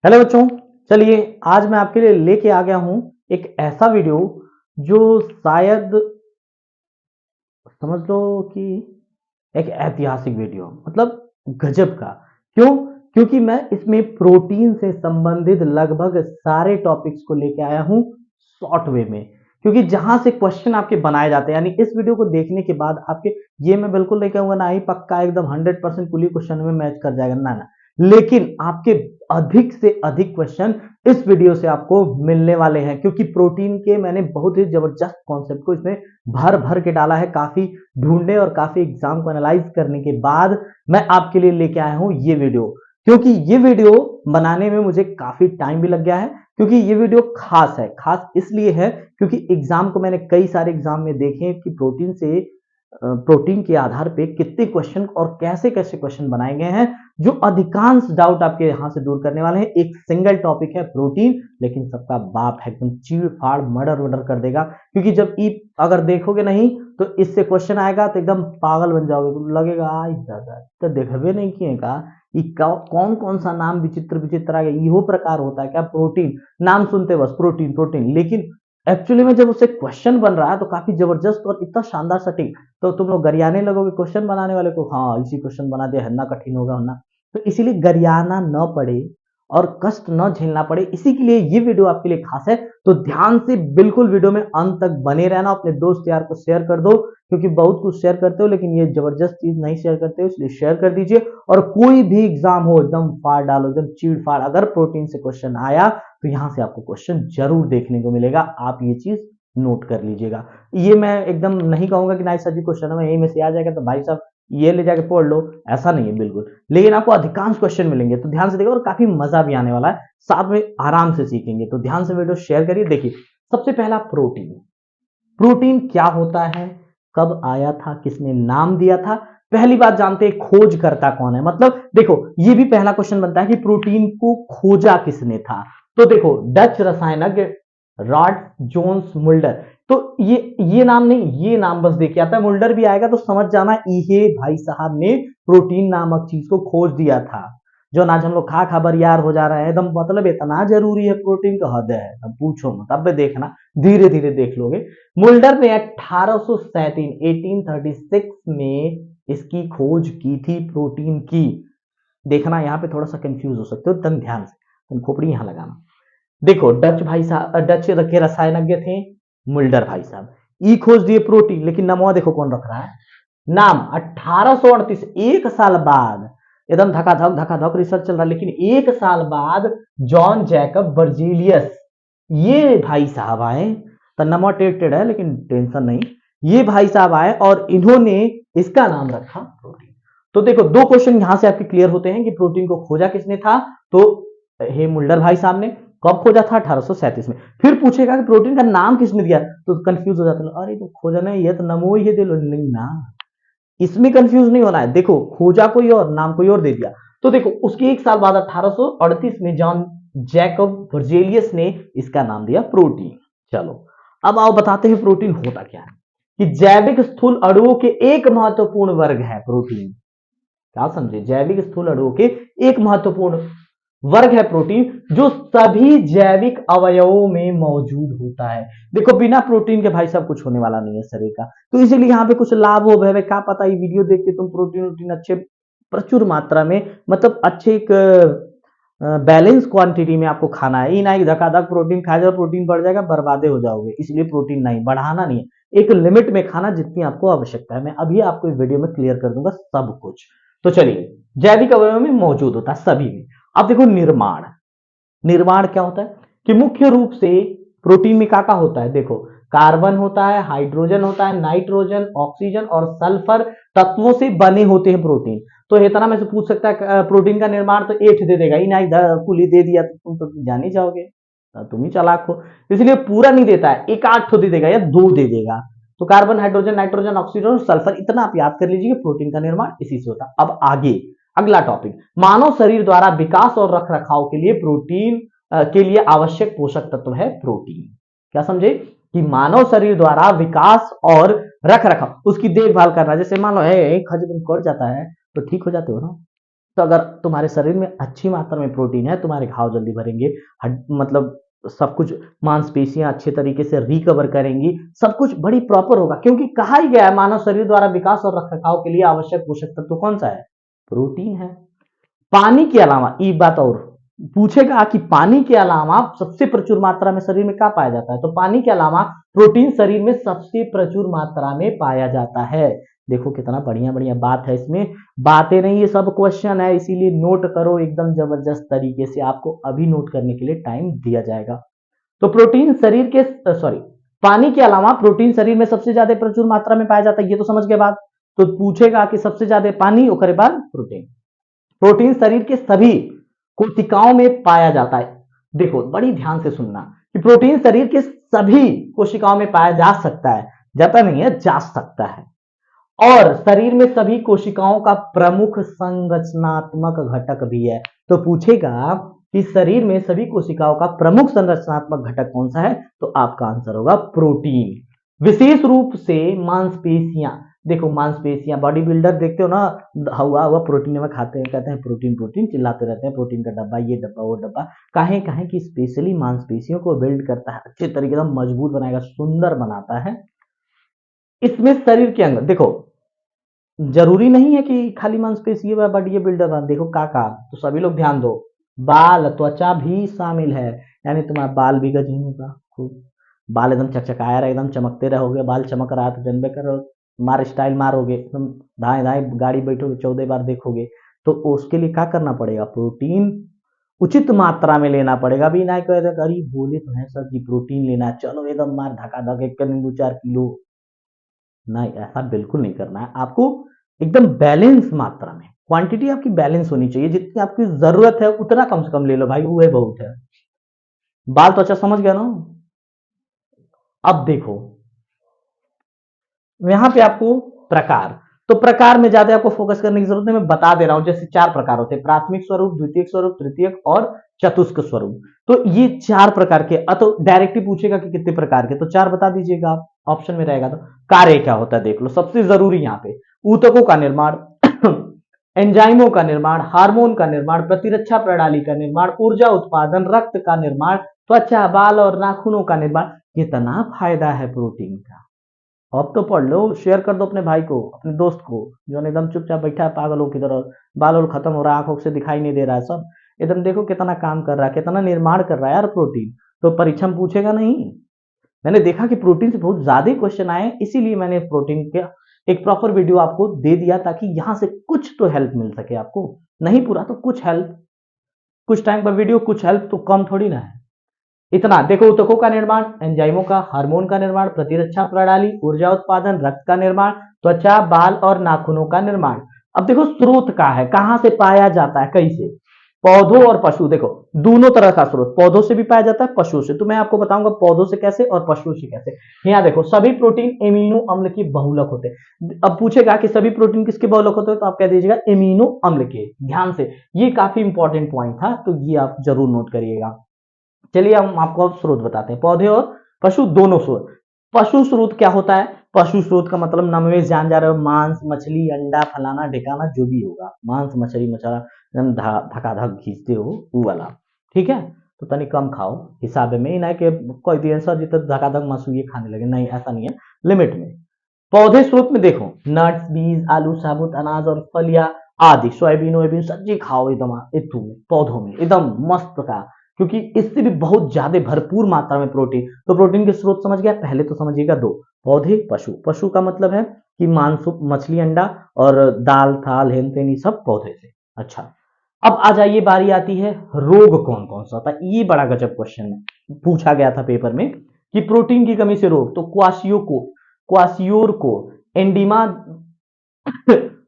Hello बच्चों, चलिए आज मैं आपके लिए लेके आ गया हूं एक ऐसा वीडियो जो शायद समझ लो कि एक ऐतिहासिक वीडियो, मतलब गजब का। क्यों? क्योंकि मैं इसमें प्रोटीन से संबंधित लगभग सारे टॉपिक्स को लेके आया हूं शॉर्ट वे में। क्योंकि जहां से क्वेश्चन आपके बनाए जाते हैं, यानी इस वीडियो को देखने के बाद आपके, ये मैं बिल्कुल नहीं कहूंगा ना ही पक्का एकदम 100% कुली क्वेश्चन में मैच कर जाएगा, ना ना, लेकिन आपके अधिक से अधिक क्वेश्चन इस वीडियो से आपको मिलने वाले हैं। क्योंकि प्रोटीन के मैंने बहुत ही जबरदस्त कॉन्सेप्ट को इसमें भर भर के डाला है। काफी ढूंढने और काफी एग्जाम को एनालाइज करने के बाद मैं आपके लिए लेके आया हूं ये वीडियो। क्योंकि ये वीडियो बनाने में मुझे काफी टाइम भी लग गया है, क्योंकि ये वीडियो खास है। खास इसलिए है क्योंकि एग्जाम को मैंने कई सारे एग्जाम में देखे कि प्रोटीन के आधार पे कितने क्वेश्चन और कैसे कैसे क्वेश्चन बनाए गए हैं, जो अधिकांश डाउट आपके यहां से दूर करने वाले हैं। एक सिंगल टॉपिक है प्रोटीन, लेकिन सबका बाप है, एकदम चीड़ फाड़ मर्डर वर्डर कर देगा। क्योंकि जब ई अगर देखोगे नहीं तो इससे क्वेश्चन आएगा तो एकदम पागल बन जाओगे, तो लगेगा आई दादा तो देखबे नहीं किए का कौन कौन सा नाम विचित्र विचित्र आ गया, इहो प्रकार होता है क्या प्रोटीन? नाम सुनते बस प्रोटीन प्रोटीन, लेकिन एक्चुअली में जब उससे क्वेश्चन बन रहा है तो काफी जबरदस्त और इतना शानदार सटीक, तो तुम लोग गरियाने लगोगे क्वेश्चन बनाने वाले को, हाँ इसी क्वेश्चन बना दिया है ना, कठिन होगा ना। तो इसीलिए गरियाना न पड़े और कष्ट न झेलना पड़े, इसी के लिए ये वीडियो आपके लिए खास है। तो ध्यान से बिल्कुल वीडियो में अंत तक बने रहना। अपने दोस्त यार को शेयर कर दो, क्योंकि बहुत कुछ शेयर करते हो लेकिन ये जबरदस्त चीज नहीं शेयर करते हो, इसलिए शेयर कर दीजिए। और कोई भी एग्जाम हो एकदम फाड़ डालो, एकदम चीड़ फाड़। अगर प्रोटीन से क्वेश्चन आया तो यहां से आपको क्वेश्चन जरूर देखने को मिलेगा, आप ये चीज नोट कर लीजिएगा। ये मैं एकदम नहीं कहूंगा कि नाइस सर जी क्वेश्चन है यही में से आ जाएगा तो भाई साहब ये ले जाके पढ़ लो, ऐसा नहीं है बिल्कुल। लेकिन आपको अधिकांश क्वेश्चन मिलेंगे, तो ध्यान से देखो और काफी मजा भी आने वाला है, साथ में आराम से सीखेंगे। तो ध्यान से वीडियो शेयर करिए। देखिए सबसे पहला प्रोटीन। प्रोटीन क्या होता है, कब आया था, किसने नाम दिया था? पहली बात जानते हैं खोजकर्ता कौन है। मतलब देखो ये भी पहला क्वेश्चन बनता है कि प्रोटीन को खोजा किसने था। तो देखो डच रसायनज्ञ रॉड जोन्स मुल्डर। तो ये नाम नहीं, ये नाम बस देखे आता है, मुल्डर भी आएगा तो समझ जाना ये भाई साहब ने प्रोटीन नामक चीज को खोज दिया था। जो आज हम लोग खा खा बरियार हो जा रहे हैं एकदम, मतलब इतना जरूरी है प्रोटीन का हद है, अब पूछो मत। अब देखना धीरे धीरे देख लोगे। मुल्डर ने 1836 में इसकी खोज की थी प्रोटीन की। देखना यहाँ पे थोड़ा सा कंफ्यूज हो सकते हो, तन ध्यान से, तन खोपड़ी यहां लगाना। देखो डच भाई साहब, डच के रसायनज्ञ थे मुल्डर भाई साहब, ई खोज दिए प्रोटीन। लेकिन नमवा देखो कौन रख रहा है नाम, 1838, एक साल बाद, एकदम धकाधक रिसर्च चल रहा है, लेकिन एक साल बाद जॉन जैकब बर्जीलियस, ये भाई साहब आए। तो नमवा टेड है लेकिन टेंशन नहीं, ये भाई साहब आए और इन्होंने इसका नाम रखा प्रोटीन। तो देखो दो क्वेश्चन यहां से आपके क्लियर होते हैं कि प्रोटीन को खोजा किसने था। तो हे मुल्डर भाई साहब ने। कब खोजा था? 1837 में। फिर पूछेगा कि प्रोटीन का नाम किसने दिया, तो कंफ्यूज हो जाते हैं, अरे तो खोजा नहीं है तो नमो ही दे लो, नहीं ना, इसमें कंफ्यूज नहीं होना है। देखो खोजा कोई और, नाम कोई और दे दिया। तो देखो उसके एक साल बाद 1838 में जॉन जैकब वर्जेलियस ने इसका नाम दिया प्रोटीन। चलो अब आओ बताते हैं प्रोटीन होता क्या है। कि जैविक स्थूल अणुओं के एक महत्वपूर्ण वर्ग है प्रोटीन। क्या समझे? जैविक स्थूल अणुओं के एक महत्वपूर्ण वर्ग है प्रोटीन, जो सभी जैविक अवयवों में मौजूद होता है। देखो बिना प्रोटीन के भाई साहब कुछ होने वाला नहीं है शरीर का, तो इसीलिए यहाँ पे कुछ लाभ हो भय, क्या पता ये वीडियो देख के तुम प्रोटीन अच्छे प्रचुर मात्रा में, मतलब अच्छे एक बैलेंस क्वांटिटी में आपको खाना है। ये ना धकाधक प्रोटीन खा जाओ, प्रोटीन बढ़ जाएगा, बर्बादे हो जाओगे। इसलिए प्रोटीन नहीं बढ़ाना नहीं है, एक लिमिट में खाना जितनी आपको आवश्यकता है। मैं अभी आपको इस वीडियो में क्लियर कर दूंगा सब कुछ। तो चलिए, जैविक अवयवों में मौजूद होता है सभी में। अब देखो निर्माण, निर्माण क्या होता है कि मुख्य रूप से प्रोटीन में क्या होता है। देखो कार्बन होता है, हाइड्रोजन होता है, नाइट्रोजन, ऑक्सीजन और सल्फर तत्वों से बने होते हैं प्रोटीन। तो इतना में से पूछ सकता है प्रोटीन का निर्माण तो 8 दे देगा ही नहीं, कुली दे दिया तो तुम तो जान ही जाओगे, तुम ही चालाक हो। इसलिए पूरा नहीं देता है, एक 8 दे देगा या 2 दे देगा। तो कार्बन, हाइड्रोजन, नाइट्रोजन, ऑक्सीजन और सल्फर, इतना आप याद कर लीजिए, प्रोटीन का निर्माण इसी से होता है। अब आगे अगला टॉपिक, मानव शरीर द्वारा विकास और रख रखाव के लिए प्रोटीन के लिए आवश्यक पोषक तत्व है प्रोटीन। क्या समझे? कि मानव शरीर द्वारा विकास और रख रखाव, उसकी देखभाल करना। जैसे मान लो खजूर कट जाता है तो ठीक हो जाते हो ना, तो अगर तुम्हारे शरीर में अच्छी मात्रा में प्रोटीन है, तुम्हारे घाव जल्दी भरेंगे, मतलब सब कुछ, मांसपेशियां अच्छे तरीके से रिकवर करेंगी, सब कुछ बड़ी प्रॉपर होगा, क्योंकि कहा ही गया है मानव शरीर द्वारा विकास और रखरखाव के लिए आवश्यक पोषक तत्व कौन सा है? प्रोटीन है। पानी के अलावा एक बात और पूछेगा कि पानी के अलावा सबसे प्रचुर मात्रा में शरीर में क्या पाया जाता है, तो पानी के अलावा प्रोटीन शरीर में सबसे प्रचुर मात्रा में पाया जाता है। देखो कितना बढ़िया बढ़िया बात है इसमें, बातें नहीं ये सब क्वेश्चन है, इसीलिए नोट करो एकदम जबरदस्त तरीके से, आपको अभी नोट करने के लिए टाइम दिया जाएगा। तो प्रोटीन शरीर के सॉरी पानी के अलावा प्रोटीन शरीर में सबसे ज्यादा प्रचुर मात्रा में पाया जाता है, ये तो समझ गए बात। तो पूछेगा कि सबसे ज्यादा पानी और बाद प्रोटीन। प्रोटीन शरीर के सभी कोशिकाओं में पाया जाता है। देखो बड़ी ध्यान से सुनना कि प्रोटीन शरीर के सभी कोशिकाओं में पाया जा सकता है, जाता नहीं है, जा सकता है। और शरीर में सभी कोशिकाओं का प्रमुख संरचनात्मक घटक भी है। तो पूछेगा कि शरीर में सभी कोशिकाओं का प्रमुख संरचनात्मक घटक कौन सा है, तो आपका आंसर होगा प्रोटीन। विशेष रूप से मांसपेशियां, देखो मांसपेशियां, बॉडी बिल्डर देखते हो ना, हवा हुआ प्रोटीन में खाते हैं, कहते हैं प्रोटीन प्रोटीन, चिल्लाते रहते हैं प्रोटीन का डब्बा, ये डब्बा वो डब्बा, काहे काहे कि स्पेशली मांसपेशियों को बिल्ड करता है, अच्छे तरीके से मजबूत बनाएगा, सुंदर बनाता है। इसमें शरीर के अंग देखो, जरूरी नहीं है कि खाली मांसपेशी व बॉडी बिल्डर बना, देखो का तो सभी लोग ध्यान दो, बाल त्वचा भी शामिल है, यानी तुम्हारा बाल भी गजीन होगा खूब, बाल एकदम चकचकाया रहे, एकदम चमकते रहोगे, बाल चमक रहा तो जनबे करो, मार स्टाइल मारोगे एकदम, दाएं दाएं गाड़ी बैठोगे 14 बार देखोगे, तो उसके लिए क्या करना पड़ेगा, प्रोटीन उचित मात्रा में लेना पड़ेगा। अभी ना कह गरीब बोले तो है सर जी प्रोटीन लेना, चलो एकदम मार धका धक 1-2-4 किलो, नहीं ऐसा बिल्कुल नहीं करना है आपको, एकदम बैलेंस मात्रा में, क्वांटिटी आपकी बैलेंस होनी चाहिए, जितनी आपकी जरूरत है उतना कम से कम ले लो भाई, वो है बहुत है। बाल तो अच्छा समझ गया ना। अब देखो यहां पे आपको प्रकार, तो प्रकार में ज्यादा आपको फोकस करने की जरूरत नहीं, मैं बता दे रहा हूं, जैसे 4 प्रकार होते हैं, प्राथमिक स्वरूप, द्वितीयक स्वरूप, तृतीयक और चतुष्क स्वरूप। तो ये 4 प्रकार के, तो डायरेक्टली पूछेगा कि कितने प्रकार के, तो 4 बता दीजिएगा आप, ऑप्शन में रहेगा। तो कार्य क्या होता है देख लो, सबसे जरूरी यहाँ पे, ऊतकों का निर्माण, एंजाइमों का निर्माण, हार्मोन का निर्माण, प्रतिरक्षा प्रणाली का निर्माण, ऊर्जा उत्पादन, रक्त का निर्माण, त्वचा, बाल और नाखूनों का निर्माण। कितना फायदा है प्रोटीन का, अब तो पढ़ लो, शेयर कर दो अपने भाई को, अपने दोस्त को, जो एकदम चुपचाप बैठा है पागलों की तरह, बाल वाल खत्म हो रहा है, आंखों से दिखाई नहीं दे रहा है सब, एकदम देखो कितना काम कर रहा है, कितना निर्माण कर रहा है यार प्रोटीन। तो परीक्षा में पूछेगा नहीं, मैंने देखा कि प्रोटीन से बहुत ज्यादा क्वेश्चन आए, इसीलिए मैंने प्रोटीन का एक प्रॉपर वीडियो आपको दे दिया, ताकि यहां से कुछ तो हेल्प मिल सके आपको, नहीं पूरा तो कुछ हेल्प, कुछ टाइम पर वीडियो, कुछ हेल्प तो कम थोड़ी ना है। इतना देखो, ऊतकों का निर्माण, एंजाइमों का, हार्मोन का निर्माण, प्रतिरक्षा प्रणाली, ऊर्जा उत्पादन, रक्त का निर्माण, त्वचा, बाल और नाखूनों का निर्माण। अब देखो स्रोत का है, कहां से पाया जाता है, कैसे, पौधों और पशु, देखो दोनों तरह का स्रोत, पौधों से भी पाया जाता है, पशुओं से, तो मैं आपको बताऊंगा पौधों से कैसे और पशुओं से कैसे। यहाँ देखो सभी प्रोटीन एमिनो अम्ल के बहुलक होते हैं। अब पूछेगा कि सभी प्रोटीन किसके बहुलक होते हैं, तो आप कह दीजिएगा एमिनो अम्ल के, ध्यान से, ये काफी इंपॉर्टेंट पॉइंट था, तो ये आप जरूर नोट करिएगा। चलिए हम आपको अब स्रोत बताते हैं, पौधे और पशु दोनों स्रोत। पशु स्रोत क्या होता है, पशु स्रोत का मतलब नाम में जान जा रहे हो, मांस, मछली, अंडा, फलाना ढिकाना जो भी होगा, मांस मछली मछला एकदम धकाधक खींचते हो वो वाला, ठीक है। तो तनी कम खाओ हिसाब में, ही ना कि कोई दिन सर जी तो धकाधक मांस ये खाने लगे, नहीं ऐसा नहीं है, लिमिट में। पौधे स्रोत में देखो नट्स, बीज, आलू, साबुत अनाज और फलिया आदि, सोयाबीन वोयाबीन सब्जी खाओ एकदम, इतू पौधों में एकदम मस्त का, क्योंकि इससे भी बहुत ज्यादा भरपूर मात्रा में प्रोटीन। तो प्रोटीन के स्रोत समझ गया, पहले तो समझिएगा दो, पौधे, पशु। पशु का मतलब है कि मांस, मछली, अंडा और दाल थाल हेन तेन सब पौधे से। अच्छा, अब आ जाइए, बारी आती है रोग कौन कौन सा होता है, ये बड़ा गजब क्वेश्चन है, पूछा गया था पेपर में कि प्रोटीन की कमी से रोग, तो क्वासियोर को एंडीमा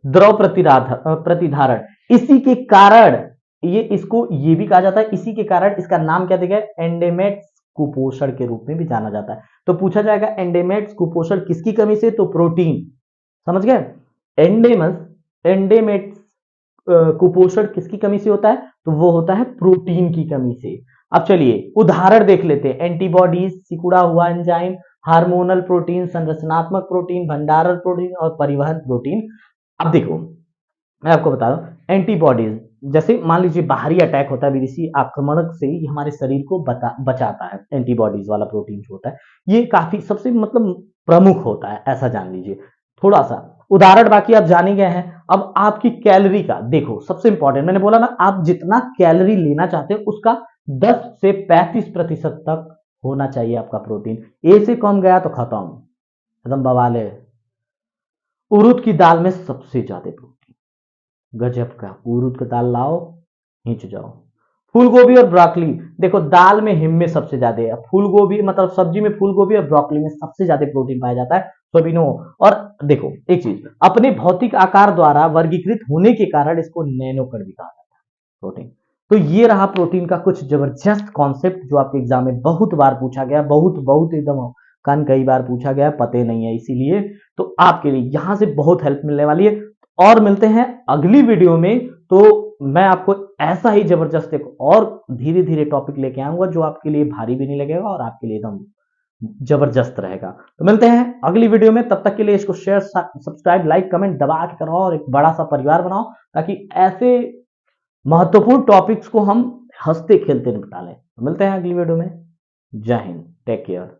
द्रव प्रतिधारण, इसी के कारण ये इसको ये भी कहा जाता है, इसी के कारण इसका नाम क्या दिया गया, एंडेमेट्स कुपोषण के रूप में भी जाना जाता है। तो पूछा जाएगा एंडेमेट्स कुपोषण किसकी कमी से, तो प्रोटीन, समझ गए, एंडेमेट्स कुपोषण किसकी कमी से होता है, तो वो होता है प्रोटीन की कमी से। अब चलिए उदाहरण देख लेते हैं, एंटीबॉडीज, सिकुड़ा हुआ एंजाइम, हार्मोनल प्रोटीन, संरचनात्मक प्रोटीन, भंडारण प्रोटीन और परिवहन प्रोटीन। अब देखो मैं आपको बता दूं, एंटीबॉडीज, जैसे मान लीजिए बाहरी अटैक होता है, विदेशी आक्रमण से ये हमारे शरीर को बचाता है, एंटीबॉडीज वाला प्रोटीन जो होता है ये काफी सबसे मतलब प्रमुख होता है, ऐसा जान लीजिए। थोड़ा सा उदाहरण बाकी आप जान ही गए हैं। अब आपकी कैलोरी का देखो, सबसे इंपॉर्टेंट मैंने बोला ना, आप जितना कैलोरी लेना चाहते हो उसका 10 से 35% तक होना चाहिए आपका प्रोटीन। ए से कम गया तो खत्म, एकदम बवाल है। उड़द की दाल में सबसे ज्यादा प्रोटीन, गजब का। उड़द की दाल लाओ, खींच जाओ। फूल गोभी और ब्रोकली, देखो दाल में हिम में सबसे ज्यादा है, फूल गोभी मतलब सब्जी में फूल गोभी और ब्रोकली में सबसे ज्यादा प्रोटीन पाया जाता है, सोयाबीनों। और देखो एक चीज, अपने भौतिक आकार द्वारा वर्गीकृत होने के कारण इसको नैनोकण भी कहा जाता है, प्रोटीन। तो ये रहा प्रोटीन का कुछ जबरदस्त कॉन्सेप्ट जो आपके एग्जाम में बहुत बार पूछा गया, बहुत बहुत एकदम कान कई बार पूछा गया, पते नहीं है इसीलिए। तो आपके लिए यहां से बहुत हेल्प मिलने वाली है। और मिलते हैं अगली वीडियो में, तो मैं आपको ऐसा ही जबरदस्त एक और धीरे धीरे टॉपिक लेके आऊंगा जो आपके लिए भारी भी नहीं लगेगा और आपके लिए एकदम जबरदस्त रहेगा। तो मिलते हैं अगली वीडियो में, तब तक के लिए इसको शेयर सब्सक्राइब लाइक कमेंट दबा के करो और एक बड़ा सा परिवार बनाओ, ताकि ऐसे महत्वपूर्ण टॉपिक्स को हम हंसते खेलते निपटा लें। तो मिलते हैं अगली वीडियो में। जय हिंद, टेक केयर।